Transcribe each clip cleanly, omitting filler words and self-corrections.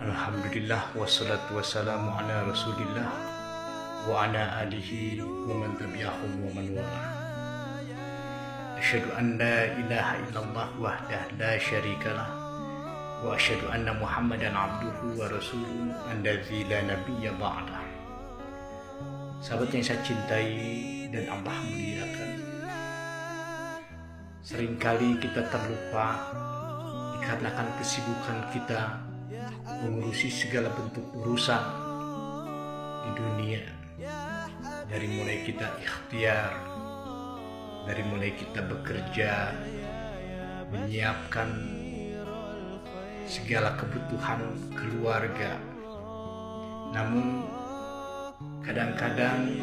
Alhamdulillah wassalatu wassalamu ala rasulillah wa ala alihi wa man tabi'ahum wa man wala. Asyhadu an la ilaha illallah wahdah la syarikalah wa asyhadu anna Muhammadan abduhu wa rasuluhu allazi la nabiyya ba'dah. Sahabat yang saya cintai dan Allah muliakan, seringkali kita terlupa dikarenakan kesibukan kita mengurusi segala bentuk urusan di dunia, dari mulai kita ikhtiar, dari mulai kita bekerja, menyiapkan segala kebutuhan keluarga. Namun kadang-kadang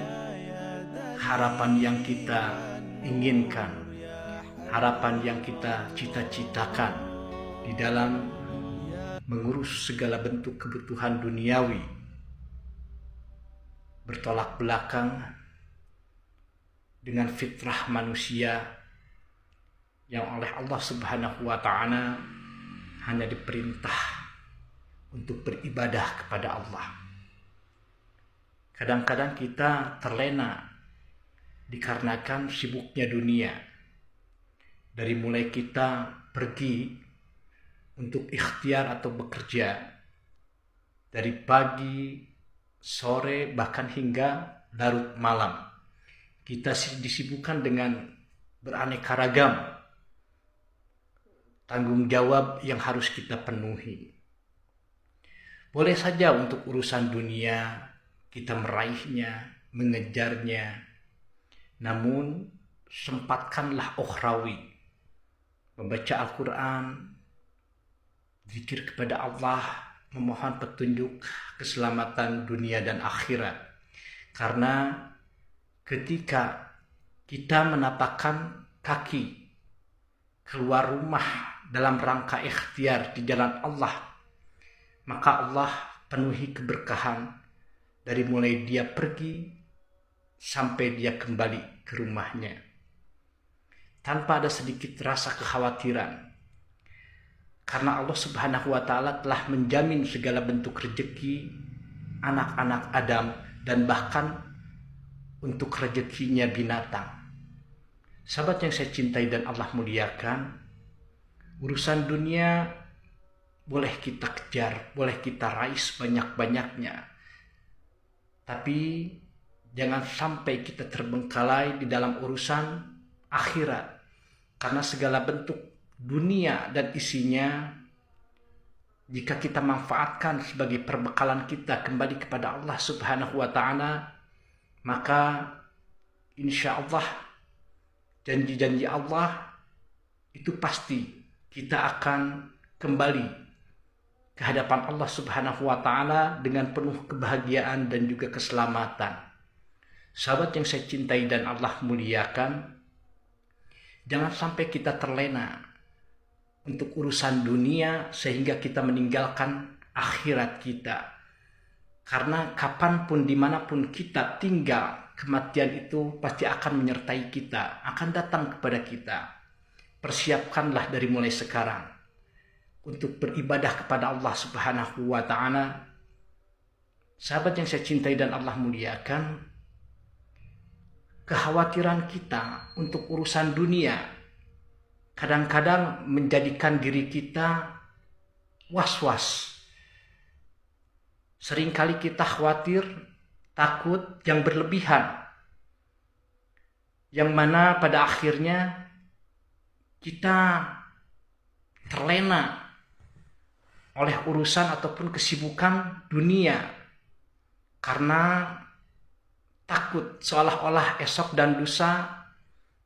harapan yang kita inginkan, harapan yang kita cita-citakan di dalam mengurus segala bentuk kebutuhan duniawi bertolak belakang dengan fitrah manusia yang oleh Allah Subhanahu wa Ta'ala hanya diperintah untuk beribadah kepada Allah. Kadang-kadang kita terlena dikarenakan sibuknya dunia, dari mulai kita pergi untuk ikhtiar atau bekerja dari pagi, sore, bahkan hingga larut malam. Kita disibukkan dengan beraneka ragam tanggung jawab yang harus kita penuhi. Boleh saja untuk urusan dunia kita meraihnya, mengejarnya, namun sempatkanlah ukhrawi, membaca Al-Quran, zikir kepada Allah, memohon petunjuk keselamatan dunia dan akhirat. Karena ketika kita menapakkan kaki keluar rumah dalam rangka ikhtiar di jalan Allah, maka Allah penuhi keberkahan dari mulai dia pergi sampai dia kembali ke rumahnya, tanpa ada sedikit rasa kekhawatiran. Karena Allah Subhanahu wa Ta'ala telah menjamin segala bentuk rezeki anak-anak Adam dan bahkan untuk rezekinya binatang. Sahabat yang saya cintai dan Allah muliakan, urusan dunia boleh kita kejar, boleh kita raih sebanyak-banyaknya. Tapi jangan sampai kita terbengkalai di dalam urusan akhirat. Karena segala bentuk dunia dan isinya, jika kita manfaatkan sebagai perbekalan kita kembali kepada Allah Subhanahu wa Ta'ala, maka insya Allah janji-janji Allah itu pasti kita akan kembali ke hadapan Allah Subhanahu wa Ta'ala dengan penuh kebahagiaan dan juga keselamatan. Sahabat yang saya cintai dan Allah muliakan, jangan sampai kita terlena untuk urusan dunia sehingga kita meninggalkan akhirat kita. Karena kapanpun, dimanapun kita tinggal, kematian itu pasti akan menyertai kita, akan datang kepada kita. Persiapkanlah dari mulai sekarang untuk beribadah kepada Allah Subhanahu wa Ta'ala. Sahabat yang saya cintai dan Allah muliakan, kekhawatiran kita untuk urusan dunia kadang-kadang menjadikan diri kita was-was. Seringkali kita khawatir, takut yang berlebihan, yang mana pada akhirnya kita terlena oleh urusan ataupun kesibukan dunia, karena takut seolah-olah esok dan lusa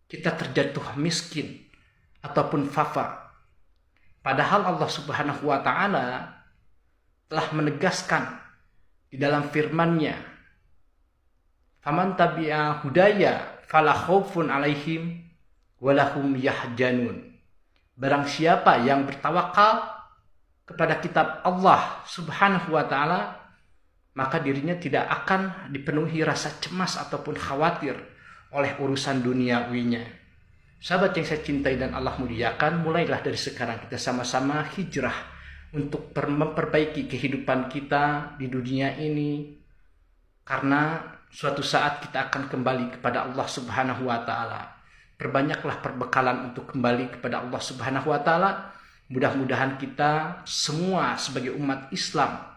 kita terjatuh miskin ataupun fafa. Padahal Allah Subhanahu wa Ta'ala telah menegaskan di dalam firman-Nya, "Faman tabi'a hudaya fala khaufun 'alaihim wa lahum yahjanun." Barang siapa yang bertawakal kepada kitab Allah Subhanahu wa Ta'ala, maka dirinya tidak akan dipenuhi rasa cemas ataupun khawatir oleh urusan duniawinya. Sahabat yang saya cintai dan Allah muliakan, mulailah dari sekarang kita sama-sama hijrah untuk memperbaiki kehidupan kita di dunia ini, karena suatu saat kita akan kembali kepada Allah Subhanahu wa Ta'ala. Perbanyaklah perbekalan untuk kembali kepada Allah Subhanahu wa Ta'ala. Mudah-mudahan kita semua sebagai umat Islam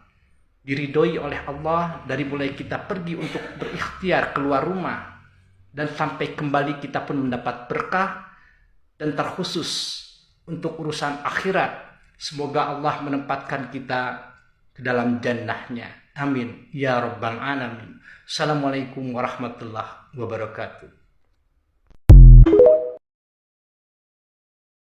diridhoi oleh Allah dari mulai kita pergi untuk berikhtiar keluar rumah dan sampai kembali kita pun mendapat berkah, dan terkhusus untuk urusan akhirat semoga Allah menempatkan kita ke dalam jannahnya. Amin ya rabbal alamin. Assalamualaikum warahmatullahi wabarakatuh.